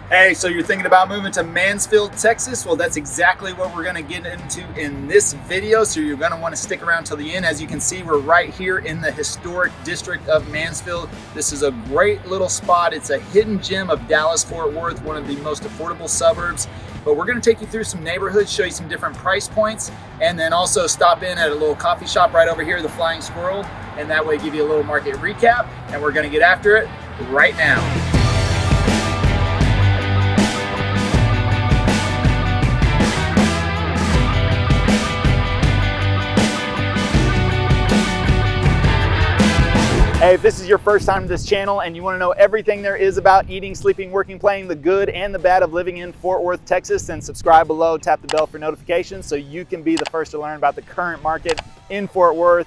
Hey, so you're thinking about moving to Mansfield, Texas? Well, that's exactly what we're going to get into in this video. So you're going to want to stick around till the end. As you can see, we're right here in the historic district of Mansfield. This is a great little spot. It's a hidden gem of Dallas-Fort Worth, one of the most affordable suburbs. But we're going to take you through some neighborhoods, show you some different price points, and then also stop in at a little coffee shop right over here, the Flying Squirrel, and that way give you a little market recap. And we're going to get after it right now. Hey, if this is your first time to this channel and you want to know everything there is about eating, sleeping, working, playing, the good and the bad of living in Fort Worth, Texas, then subscribe below, tap the bell for notifications so you can be the first to learn about the current market in Fort Worth.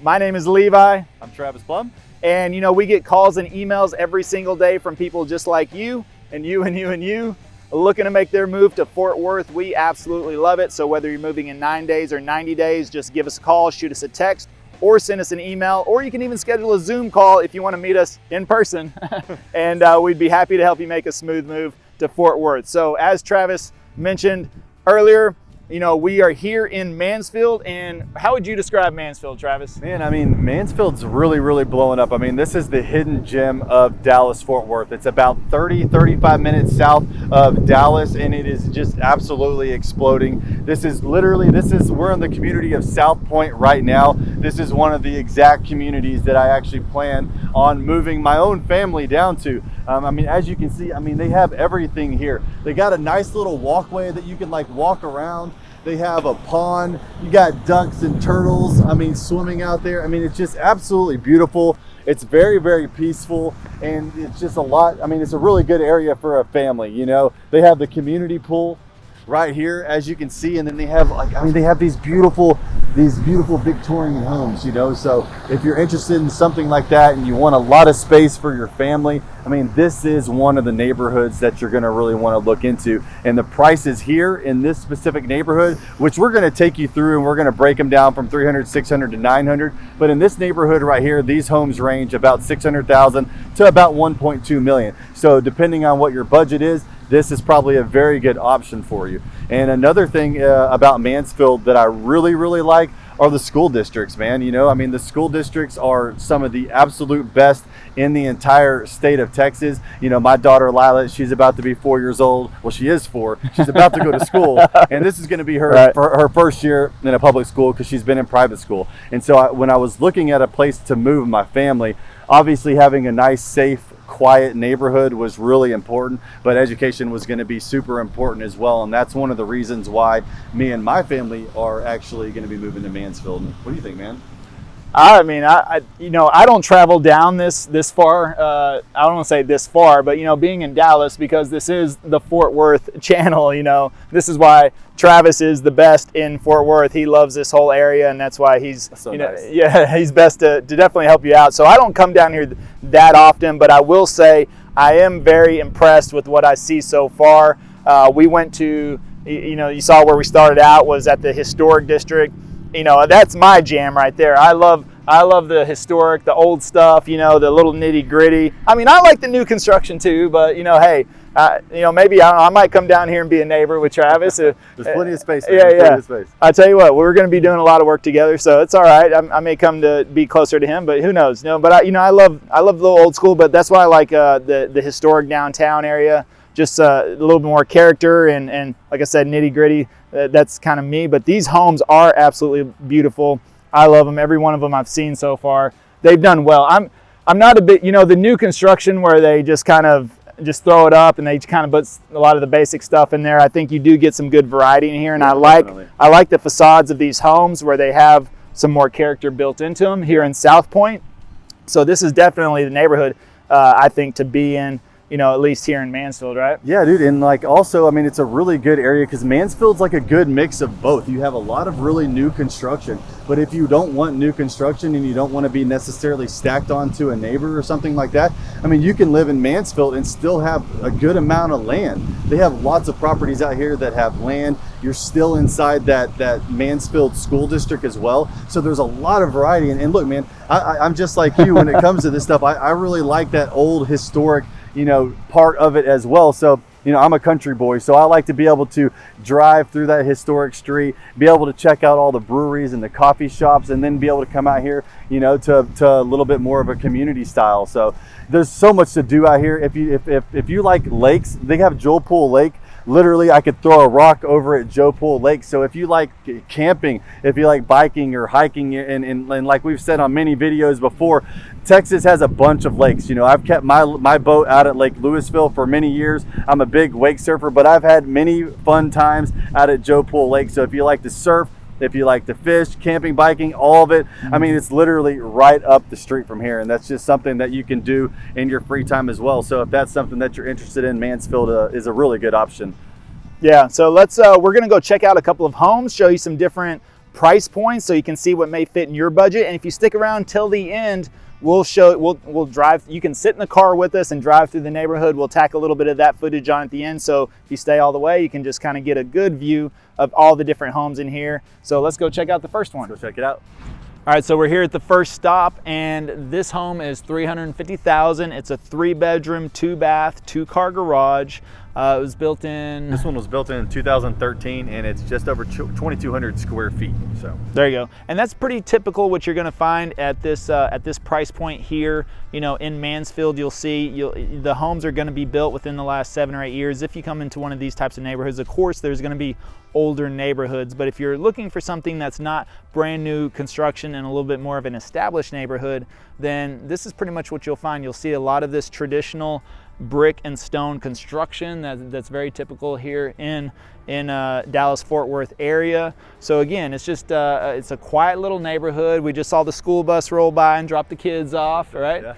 My name is Levi. I'm Travis Plum. And you know, we get calls and emails every single day from people just like you and you and you and you looking to make their move to Fort Worth. We absolutely love it. So whether you're moving in 9 days or 90 days, just give us a call, shoot us a text, or send us an email, or you can even schedule a Zoom call if you want to meet us in person. And we'd be happy to help you make a smooth move to Fort Worth. So as Travis mentioned earlier, you know, we are here in Mansfield. And how would you describe Mansfield, Travis? Man, I mean, Mansfield's really blowing up. I mean, this is the hidden gem of Dallas-Fort Worth. It's about 35 minutes south of Dallas, and it is just absolutely exploding. We're in the community of South Point right now. This is one of the exact communities that I actually plan on moving my own family down to. I mean, as you can see, I mean, they have everything here. They got a nice little walkway that you can like walk around. They have a pond. You got ducks and turtles, I mean, swimming out there. I mean, it's just absolutely beautiful. It's very peaceful, and it's just a lot. I mean, it's a really good area for a family, you know. They have the community pool right here, as you can see, and then they have they have these beautiful Victorian homes, you know. So if you're interested in something like that and you want a lot of space for your family, I mean, this is one of the neighborhoods that you're going to really want to look into. And the prices here in this specific neighborhood, which we're going to take you through, and we're going to break them down from 300, 600 to 900. But in this neighborhood right here, these homes range about 600,000 to about 1.2 million. So depending on what your budget is, this is probably a very good option for you. And another thing about Mansfield that I really like are the school districts, man. You know, I mean, the school districts are some of the absolute best in the entire state of Texas. You know, my daughter Lila, she's about to be 4 years old. Well, she is 4. She's about to go to school, and this is going to be her for her first year in a public school because she's been in private school. And so when I was looking at a place to move my family, obviously having a nice, safe, quiet neighborhood was really important, but education was going to be super important as well. And that's one of the reasons why me and my family are actually going to be moving to Mansfield. What do you think, man? I mean, I you know, I don't travel down this far. I don't want to say this far, but you know, being in Dallas, because this is the Fort Worth channel, you know, this is why Travis is the best in Fort Worth. He loves this whole area, and that's why he's so you know, nice. Yeah, he's best to definitely help you out. So I don't come down here that often, but I will say I am very impressed with what I see so far. We went to, you know, you saw where we started out was at the historic district. You know, that's my jam right there. I love the historic, the old stuff, you know, the little nitty gritty. I mean, I like the new construction too, but you know, hey, you know, maybe I might come down here and be a neighbor with Travis. There's plenty of space. Yeah. I tell you what, we're going to be doing a lot of work together, so it's all right. I may come to be closer to him, but who knows? You know, but I love the little old school, but that's why I like the historic downtown area. Just a little bit more character and like I said, nitty gritty. That's kind of me. But these homes are absolutely beautiful. I love them. Every one of them I've seen so far. They've done well. I'm not a bit, you know, the new construction where they just kind of just throw it up and they kind of put a lot of the basic stuff in there. I think you do get some good variety in here, and yeah, I like the facades of these homes where they have some more character built into them here in South Point. So this is definitely the neighborhood I think to be in. You know, at least here in Mansfield, right? Yeah, dude. And like also, I mean, it's a really good area because Mansfield's like a good mix of both. You have a lot of really new construction, but if you don't want new construction and you don't want to be necessarily stacked onto a neighbor or something like that, I mean, you can live in Mansfield and still have a good amount of land. They have lots of properties out here that have land. You're still inside that Mansfield school district as well. So there's a lot of variety. And look, man, I'm just like you when it comes to this stuff. I really like that old historic, you know, part of it as well. So you know, I'm a country boy, so I like to be able to drive through that historic street, be able to check out all the breweries and the coffee shops, and then be able to come out here, you know, to a little bit more of a community style. So there's so much to do out here. If you like lakes, they have Joe Pool Lake. Literally, I could throw a rock over at Joe Pool Lake. So if you like camping, if you like biking or hiking, and like we've said on many videos before, Texas has a bunch of lakes. You know, I've kept my boat out at Lake Louisville for many years. I'm a big wake surfer, but I've had many fun times out at Joe Pool Lake. So if you like to surf, if you like to fish, camping, biking, all of it, I mean, it's literally right up the street from here. And that's just something that you can do in your free time as well. So if that's something that you're interested in, Mansfield is a really good option. Yeah, so let's we're gonna go check out a couple of homes, show you some different price points so you can see what may fit in your budget. And if you stick around till the end, we'll drive. You can sit in the car with us and drive through the neighborhood. We'll tack a little bit of that footage on at the end. So if you stay all the way, you can just kind of get a good view of all the different homes in here. So let's go check out the first one. Let's go check it out. All right, so we're here at the first stop, and this home is $350,000. It's a 3-bedroom, 2-bath, 2-car garage. It was built in... This one was built in 2013, and it's just over 2,200 square feet. So there you go. And that's pretty typical what you're going to find at this price point here. You know, in Mansfield, you'll see the homes are going to be built within the last 7 or 8 years. If you come into one of these types of neighborhoods, of course, there's going to be older neighborhoods. But if you're looking for something that's not brand new construction and a little bit more of an established neighborhood, then this is pretty much what you'll find. You'll see a lot of this traditional brick and stone construction that's very typical here in Dallas Fort Worth area. So again, it's just it's a quiet little neighborhood. We just saw the school bus roll by and drop the kids off, right? Yeah.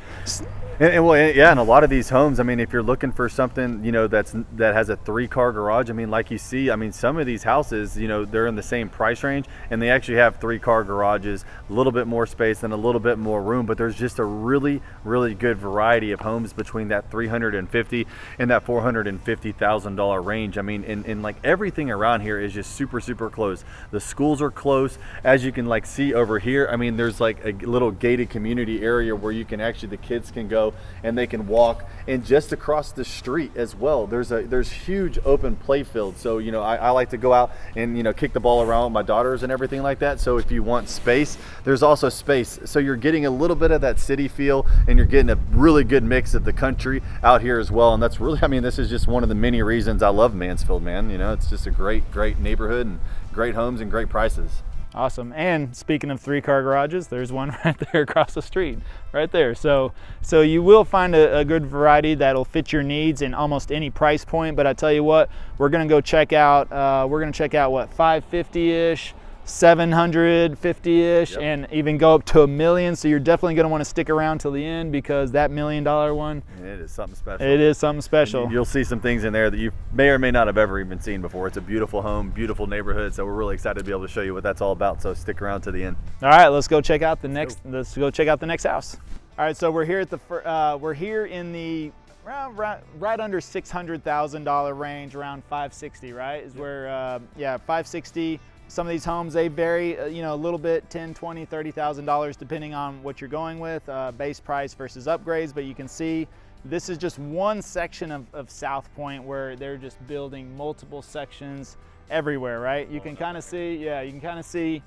And a lot of these homes, I mean, if you're looking for something, you know, that has a 3-car garage, I mean, like you see, I mean, some of these houses, you know, they're in the same price range, and they actually have 3-car garages, a little bit more space and a little bit more room, but there's just a really, really good variety of homes between that $350,000 and that $450,000 range. I mean, and like everything around here is just super, super close. The schools are close. As you can like see over here, I mean, there's like a little gated community area where you can actually, the kids can go and they can walk. And just across the street as well, there's huge open play fields. So, you know, I like to go out and, you know, kick the ball around with my daughters and everything like that. So if you want space, there's also space. So you're getting a little bit of that city feel, and you're getting a really good mix of the country out here as well. And that's really, I mean, this is just one of the many reasons I love Mansfield, man. You know, it's just a great neighborhood and great homes and great prices. Awesome. And speaking of 3-car garages, there's one right there across the street, right there. So you will find a good variety that'll fit your needs in almost any price point. But I tell you what, we're gonna go check out. We're gonna check out what, 550-ish, 750-ish, yep, and even go up to $1 million. So you're definitely going to want to stick around till the end, because that $1 million one, it is something special. It is something special. You'll see some things in there that you may or may not have ever even seen before. It's a beautiful home, beautiful neighborhood. So we're really excited to be able to show you what that's all about. So stick around to the end. All right, let's go check out the next. Let's go check out the next house. All right, so we're here at we're here in the right under $600,000 range, around 560. Right, is where 560. Some of these homes, they vary, you know, a little bit, $10,000, $20,000, $30,000, depending on what you're going with, base price versus upgrades. But you can see this is just one section of South Point where they're just building multiple sections everywhere, right? You can kind of see, you can kind of see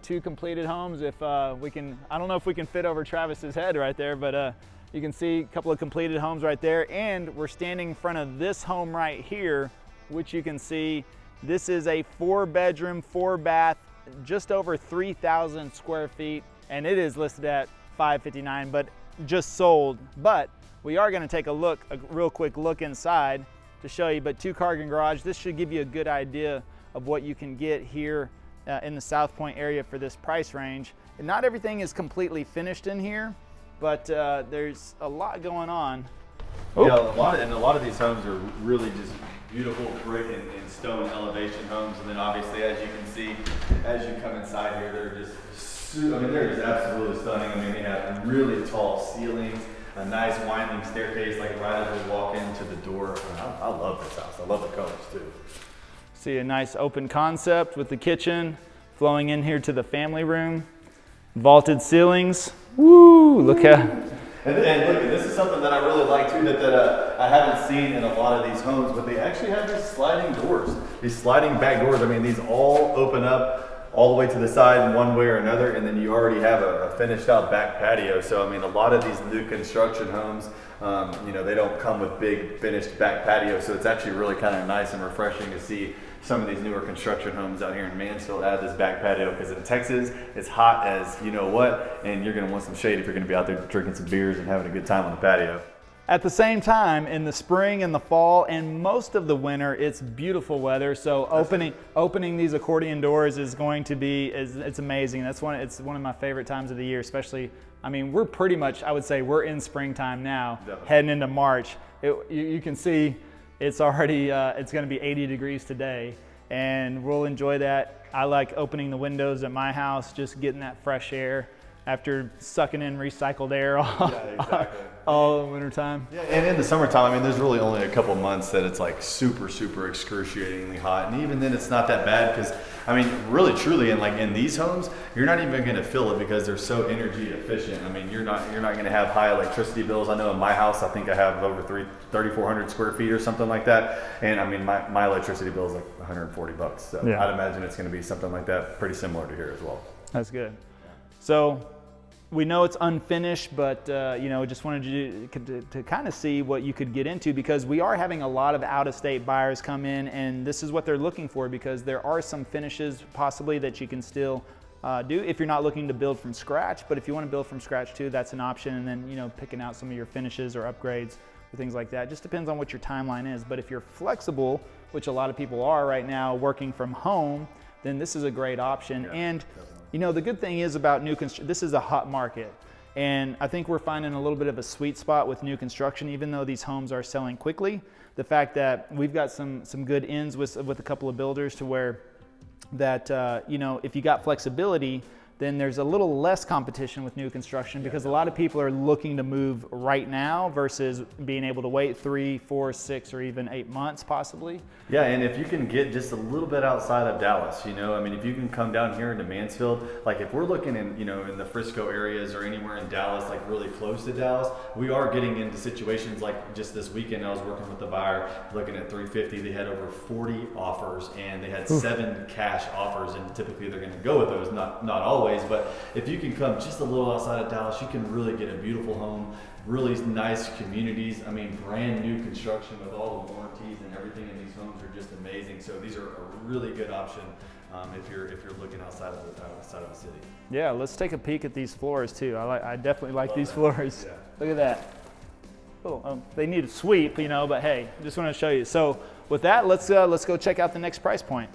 2 completed homes. If we can, I don't know if we can fit over Travis's head right there, but you can see a couple of completed homes right there. And we're standing in front of this home right here, which you can see. This is a 4-bedroom, 4-bath, just over 3,000 square feet, and it is listed at $559,000, but just sold. But we are going to take a real quick look inside to show you. But 2-car garage, this should give you a good idea of what you can get here in the South Point area for this price range. And not everything is completely finished in here, but there's a lot going on. Yeah, a lot of these homes are really just beautiful brick and stone elevation homes, and then obviously, as you can see, as you come inside here, they're just absolutely stunning. I mean, they have really tall ceilings, a nice winding staircase, like right as we walk into the door. I love this house. I love the colors too. See a nice open concept with the kitchen flowing in here to the family room, vaulted ceilings. Woo! Look at. And look, this is something that I really like too that I haven't seen in a lot of these homes, but they actually have these sliding doors, these sliding back doors. I mean, these all open up all the way to the side in one way or another, and then you already have a finished out back patio. So I mean, a lot of these new construction homes, you know, they don't come with big finished back patios, so it's actually really kind of nice and refreshing to see some of these newer construction homes out here in Mansfield add this back patio, because in Texas it's hot as you know what, and you're going to want some shade if you're going to be out there drinking some beers and having a good time on the patio. At the same time, in the spring and the fall and most of the winter, it's beautiful weather. So opening these accordion doors is going to be it's amazing. It's one of my favorite times of the year, especially. I mean, we're pretty much, I would say, we're in springtime now, definitely. Heading into March. You can see it's already it's going to be 80 degrees today, and we'll enjoy that. I like opening the windows at my house, just getting that fresh air after sucking in recycled air all the winter time. Yeah, and in the summertime, I mean, there's really only a couple months that it's like super, super excruciatingly hot, and even then it's not that bad, because I mean, really, truly, in these homes, you're not even going to feel it because they're so energy efficient. I mean, you're not going to have high electricity bills. I know in my house, I think I have over 3,400 square feet or something like that, and I mean, my electricity bill is like $140. So yeah. I'd imagine it's going to be something like that, pretty similar to here as well. That's good. So we know it's unfinished, but you know, just wanted you to kind of see what you could get into, because we are having a lot of out-of-state buyers come in, and this is what they're looking for, because there are some finishes possibly that you can still do if you're not looking to build from scratch. But if you want to build from scratch too, that's an option. And then, you know, picking out some of your finishes or upgrades or things like that. Just depends on what your timeline is. But if you're flexible, which a lot of people are right now, working from home, then this is a great option. Yeah, and definitely. You know, the good thing is about new construction, this is a hot market. And I think we're finding a little bit of a sweet spot with new construction, even though these homes are selling quickly. The fact that we've got some good ins with a couple of builders to where that, you know, if you got flexibility, then there's a little less competition with new construction, because a lot of people are looking to move right now versus being able to wait 3, 4, 6, or even 8 months possibly. Yeah, and if you can get just a little bit outside of Dallas, you know, I mean, if you can come down here into Mansfield, like if we're looking in, you know, in the Frisco areas or anywhere in Dallas, like really close to Dallas, we are getting into situations like just this weekend I was working with the buyer looking at 350. They had over 40 offers, and they had 7 cash offers, and typically they're going to go with those, not always. But if you can come just a little outside of Dallas, you can really get a beautiful home, really nice communities. I mean, brand new construction with all the warranties and everything in these homes are just amazing. So these are a really good option if you're looking outside of the city. Yeah, let's take a peek at these floors too. I definitely like these floors. Yeah. Look at that. Oh, they need a sweep, you know, but hey, just want to show you. So with that, let's go check out the next price point.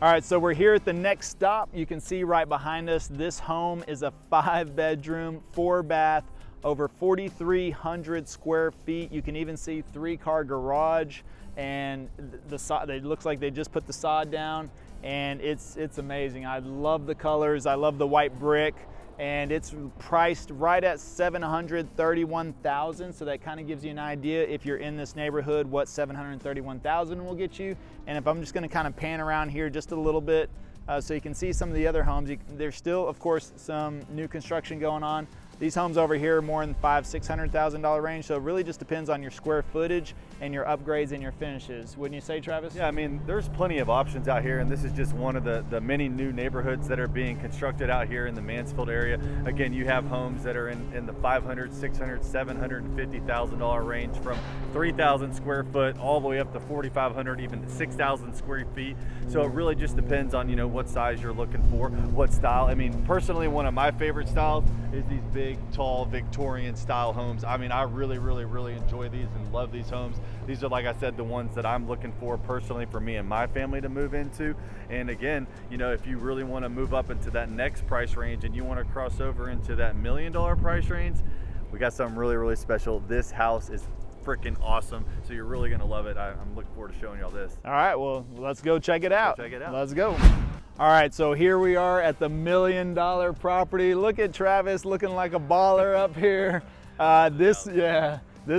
All right, so we're here at the next stop. You can see right behind us, this home is a 5-bedroom, 4-bath, over 4,300 square feet. You can even see 3-car garage, and the sod, it looks like they just put the sod down, and it's amazing. I love the colors. I love the white brick, and it's priced right at $731,000. So that kind of gives you an idea, if you're in this neighborhood, what $731,000 will get you. And if I'm just going to kind of pan around here just a little bit, so you can see some of the other homes. There's still, of course, some new construction going on. These homes over here are more in the $500,000-$600,000 range, so it really just depends on your square footage and your upgrades and your finishes. Wouldn't you say, Travis? Yeah, I mean, there's plenty of options out here, and this is just one of the many new neighborhoods that are being constructed out here in the Mansfield area. Again, you have homes that are in the $500,000, $600,000, $750,000 range, from 3,000 square foot all the way up to 4,500, even 6,000 square feet. So it really just depends on, you know, what size you're looking for, what style. I mean, personally, one of my favorite styles is these big, tall Victorian style homes. I mean, I really enjoy these and love these homes. These are, like I said, the ones that I'm looking for personally for me and my family to move into. And again, you know, if you really want to move up into that next price range and you want to cross over into that $1 million price range, we got something really special. This house is freaking awesome, so you're really gonna love it. I'm looking forward to showing y'all this. All right, well, let's go check it out. Check it out. Let's go. All right, so here we are at the $1 million property. Look at Travis looking like a baller up here. This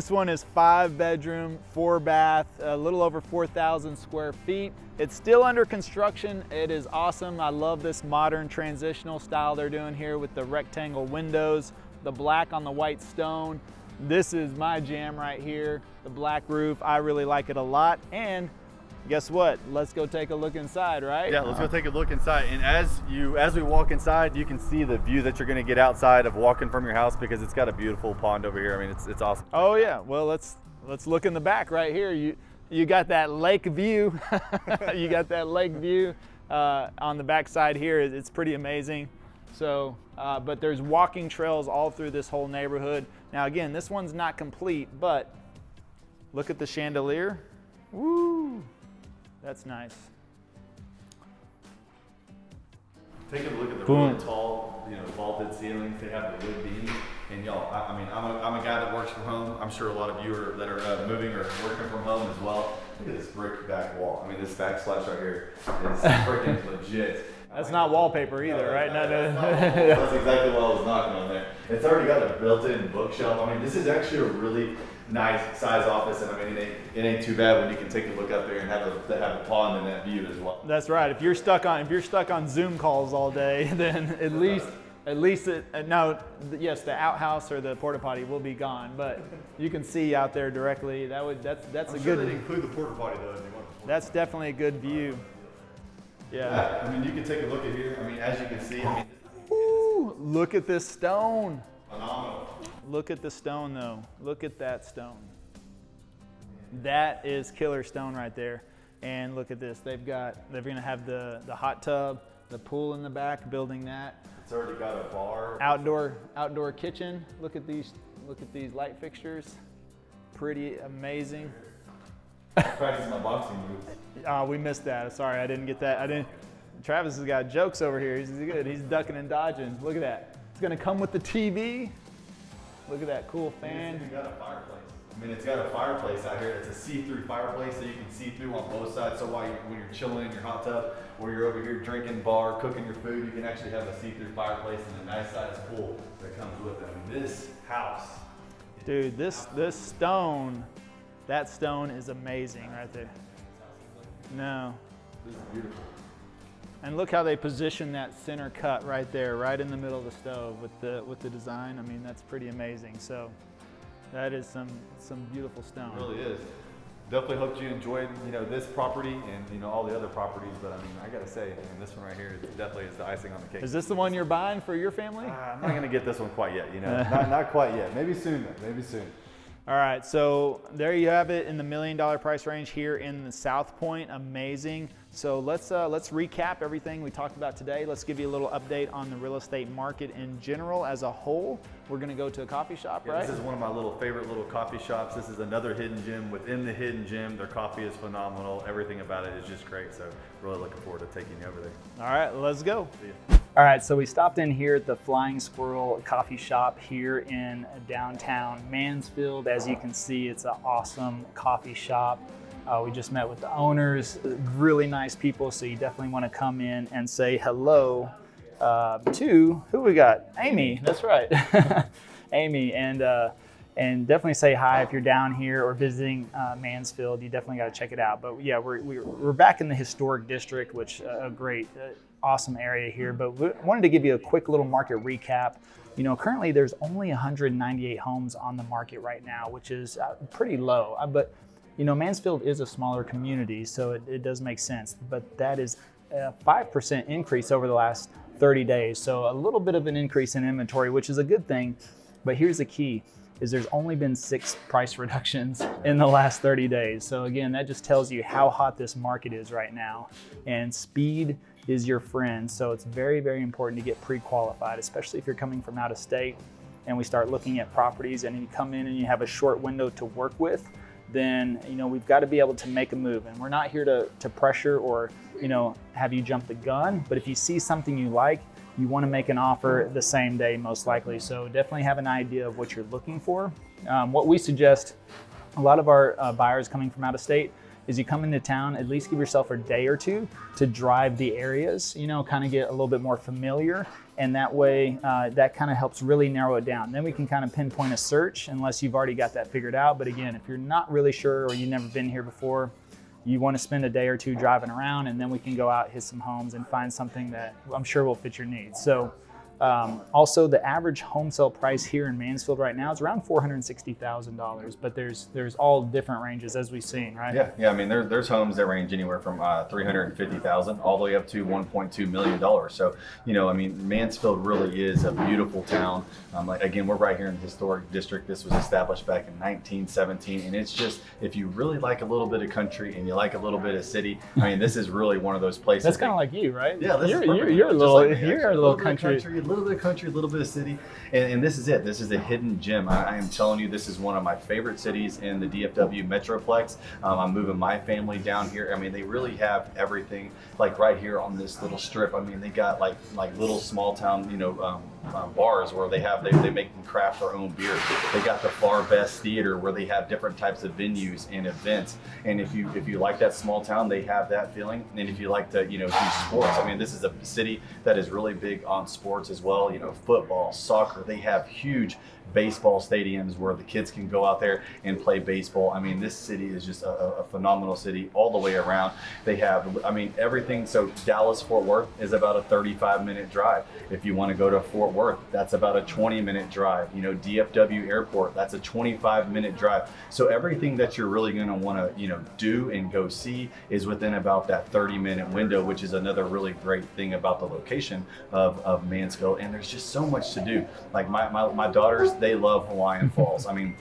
one is 5-bedroom, 4-bath, a little over 4,000 square feet. It's still under construction. It is awesome. I love this modern transitional style they're doing here with the rectangle windows, the black on the white stone. This is my jam right here, the black roof. I really like it a lot. And guess what? Let's go take a look inside, right? Yeah, let's go take a look inside. And as we walk inside, you can see the view that you're going to get outside of walking from your house, because it's got a beautiful pond over here. I mean, it's awesome. Oh yeah. Well, let's look in the back right here. You got that lake view. You got that lake view on the back side here. It's pretty amazing. So, but there's walking trails all through this whole neighborhood. Now again, this one's not complete, but look at the chandelier. Woo, that's nice. Take a look at the really tall, vaulted ceilings. They have the wood beam. And y'all, I mean, I'm a guy that works from home. I'm sure a lot of you that are moving or working from home as well. Look at this brick back wall. I mean, this backsplash right here is freaking legit. That's not wallpaper either, right? No. That's exactly what I was knocking on there. It's already got a built-in bookshelf. I mean, this is actually a really nice size office, and I mean, it ain't too bad when you can take a look up there and have a pond and that view as well. That's right. If you're stuck on Zoom calls all day, then at least yes, the outhouse or the porta potty will be gone, but you can see out there directly. That's a good. They include the porta potty though. That's definitely a good view. Yeah. I mean, you can take a look at here. I mean, as you can see, Ooh, look at this stone. Phenomenal. Look at the stone though. Look at that stone. That is killer stone right there. And look at this. They're gonna have the hot tub, the pool in the back, building that. It's already got a bar. Outdoor kitchen. Look at these light fixtures. Pretty amazing. Practicing my boxing moves. We missed that. Sorry, I didn't get that. Travis has got jokes over here. He's good. He's ducking and dodging. Look at that. It's gonna come with the TV. Look at that cool fan. It's even got a fireplace. I mean, it's got a fireplace out here. It's a see-through fireplace, so you can see through on both sides. So when you're chilling in your hot tub, or you're over here drinking bar, cooking your food, you can actually have a see-through fireplace and a nice sized pool that comes with it. I mean, this house. Dude, this stone. That stone is amazing right there. No. This is beautiful. And look how they position that center cut right there, right in the middle of the stove with the design. I mean, that's pretty amazing. So that is some beautiful stone. It really is. Definitely hope you enjoyed, this property and all the other properties. But I mean, I gotta say, this one right here definitely is the icing on the cake. Is this the one you're buying for your family? I'm not gonna get this one quite yet. Not quite yet. Maybe soon though. Maybe soon. All right, so there you have it in the $1 million price range here in the South Point. Amazing. So let's recap everything we talked about today. Let's give you a little update on the real estate market in general as a whole. We're gonna go to a coffee shop, right? This is one of my favorite little coffee shops. This is another hidden gem within the hidden gem. Their coffee is phenomenal. Everything about it is just great. So really looking forward to taking you over there. All right, let's go. See ya. All right, so we stopped in here at the Flying Squirrel coffee shop here in downtown Mansfield. As you can see, it's an awesome coffee shop. We just met with the owners, really nice people, so you definitely want to come in and say hello to, who we got? Amy, that's right. Amy, and definitely say hi if you're down here or visiting Mansfield. You definitely got to check it out. But yeah, we're back in the historic district, which a great, awesome area here. But we wanted to give you a quick little market recap. Currently there's only 198 homes on the market right now, which is pretty low. But Mansfield is a smaller community, so it does make sense. But that is a 5% increase over the last 30 days. So a little bit of an increase in inventory, which is a good thing. But here's the key, is there's only been 6 price reductions in the last 30 days. So again, that just tells you how hot this market is right now. And speed is your friend. So it's very, very important to get pre-qualified, especially if you're coming from out of state and we start looking at properties and you come in and you have a short window to work with, then we've got to be able to make a move. And we're not here to pressure or have you jump the gun, but if you see something you like, you want to make an offer the same day most likely. So definitely have an idea of what you're looking for. What we suggest, a lot of our buyers coming from out of state, is you come into town, at least give yourself a day or two to drive the areas, kind of get a little bit more familiar. And that way, that kind of helps really narrow it down. Then we can kind of pinpoint a search unless you've already got that figured out. But again, if you're not really sure or you've never been here before, you want to spend a day or two driving around, and then we can go out, hit some homes and find something that I'm sure will fit your needs. So Also, the average home sale price here in Mansfield right now is around $460,000, but there's all different ranges, as we've seen, right? Yeah. I mean, there's homes that range anywhere from $350,000 all the way up to $1.2 million. So, I mean, Mansfield really is a beautiful town. Again, we're right here in the historic district. This was established back in 1917, and it's just, if you really like a little bit of country and you like a little bit of city, I mean, this is really one of those places. That's kind of like you, right? Yeah, you're a little country. A little bit of country, a little bit of city, and this is it. This is a hidden gem. I am telling you, this is one of my favorite cities in the DFW Metroplex. I'm moving my family down here. I mean, they really have everything, like right here on this little strip. I mean, they got like little small town, bars where they make and craft their own beer. They got the Far Best Theater where they have different types of venues and events. And if you like that small town, they have that feeling. And if you like to do sports, I mean, this is a city that is really big on sports as well. Football, soccer. They have huge baseball stadiums where the kids can go out there and play baseball. I mean, this city is just a phenomenal city all the way around. They have, I mean, everything. So Dallas, Fort Worth is about a 35-minute drive. If you want to go to Fort Worth, that's about a 20-minute drive. DFW Airport, that's a 25-minute drive. So everything that you're really going to want to, do and go see is within about that 30-minute window, which is another really great thing about the location of Mansfield. And there's just so much to do. Like my daughters, they love Hawaiian Falls. I mean,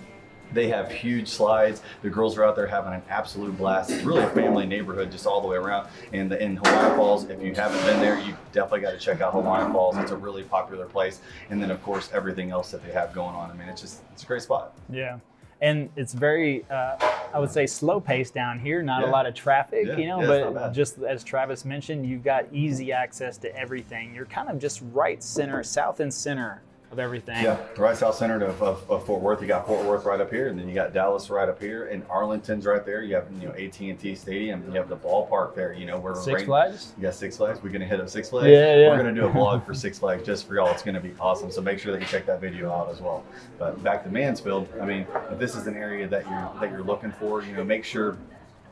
they have huge slides. The girls are out there having an absolute blast. It's really a family neighborhood just all the way around. And in Hawaiian Falls, if you haven't been there, you definitely got to check out Hawaiian Falls. It's a really popular place. And then, of course, everything else that they have going on. I mean, it's a great spot. Yeah. And it's very, I would say, slow paced down here. Not a lot of traffic, but just as Travis mentioned, you've got easy access to everything. You're kind of just right center, south and center of everything. Yeah, right south center of Fort Worth. You got Fort Worth right up here, and then you got Dallas right up here, and Arlington's right there. You have AT&T Stadium. You have the ballpark there. Where Six Flags. You got Six Flags. We're gonna hit up Six Flags. Yeah. We're gonna do a vlog for Six Flags just for y'all. It's gonna be awesome. So make sure that you check that video out as well. But back to Mansfield. I mean, if this is an area that you're looking for, make sure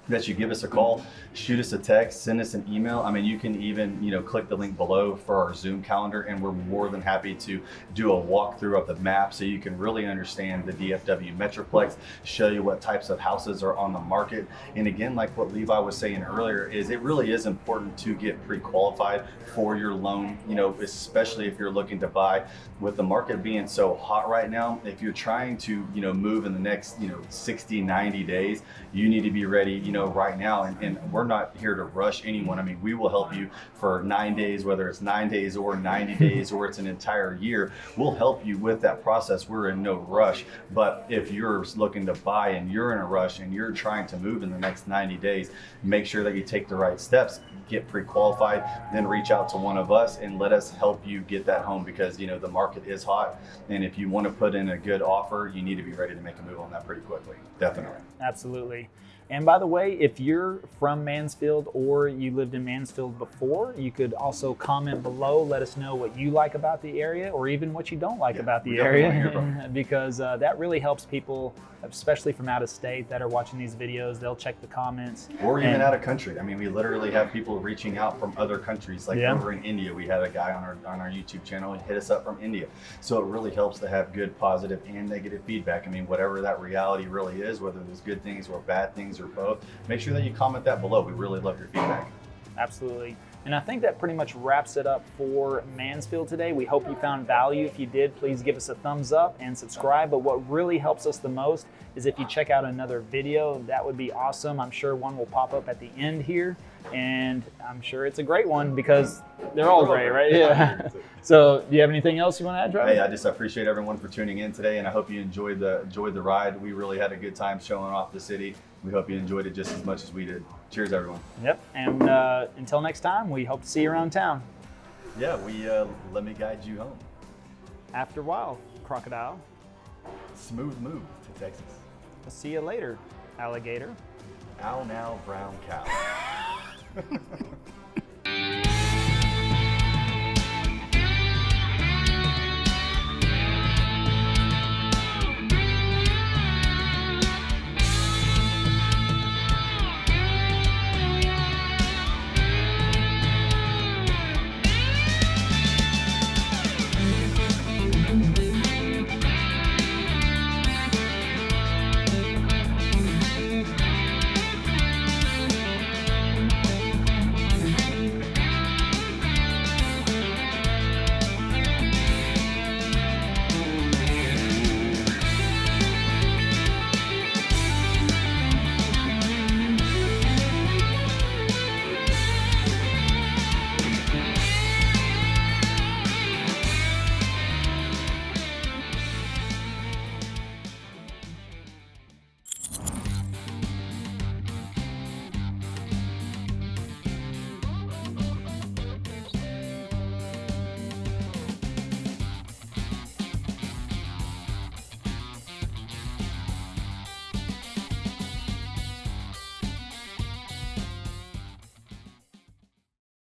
that you give us a call, shoot us a text, send us an email. I mean, you can even, click the link below for our Zoom calendar, and we're more than happy to do a walkthrough of the map so you can really understand the DFW Metroplex, show you what types of houses are on the market. And again, like what Levi was saying earlier, is it really is important to get pre-qualified for your loan, especially if you're looking to buy. With the market being so hot right now, if you're trying to, move in the next, 60, 90 days, you need to be ready, right now. And we're not here to rush anyone. I mean, we will help you for 9 days, whether it's 9 days or 90 days or it's an entire year. We'll help you with that process. We're in no rush. But if you're looking to buy and you're in a rush and you're trying to move in the next 90 days, make sure that you take the right steps, get pre-qualified, then reach out to one of us and let us help you get that home, because the market is hot. And if you want to put in a good offer, you need to be ready to make a move on that pretty quickly. Definitely. Absolutely. And by the way, if you're from Mansfield or you lived in Mansfield before, you could also comment below, let us know what you like about the area or even what you don't like about the area, because that really helps people, especially from out of state, that are watching these videos. They'll check the comments. Or even out of country. I mean, we literally have people reaching out from other countries. Like over in India, we had a guy on our YouTube channel and hit us up from India. So it really helps to have good, positive, and negative feedback. I mean, whatever that reality really is, whether there's good things or bad things or both, make sure that you comment that below. We really love your feedback. Absolutely. And I think that pretty much wraps it up for Mansfield today. We hope you found value. If you did, please give us a thumbs up and subscribe. But what really helps us the most is if you check out another video. That would be awesome. I'm sure one will pop up at the end here. And I'm sure it's a great one because they're all great, right? Yeah. So do you have anything else you want to add, Travis? Hey, I just appreciate everyone for tuning in today, and I hope you enjoyed the ride. We really had a good time showing off the city. We hope you enjoyed it just as much as we did. Cheers, everyone. Yep. And until next time, we hope to see you around town. Yeah, let me guide you home. After a while, crocodile. Smooth move to Texas. I'll see you later, alligator. Ow now, brown cow.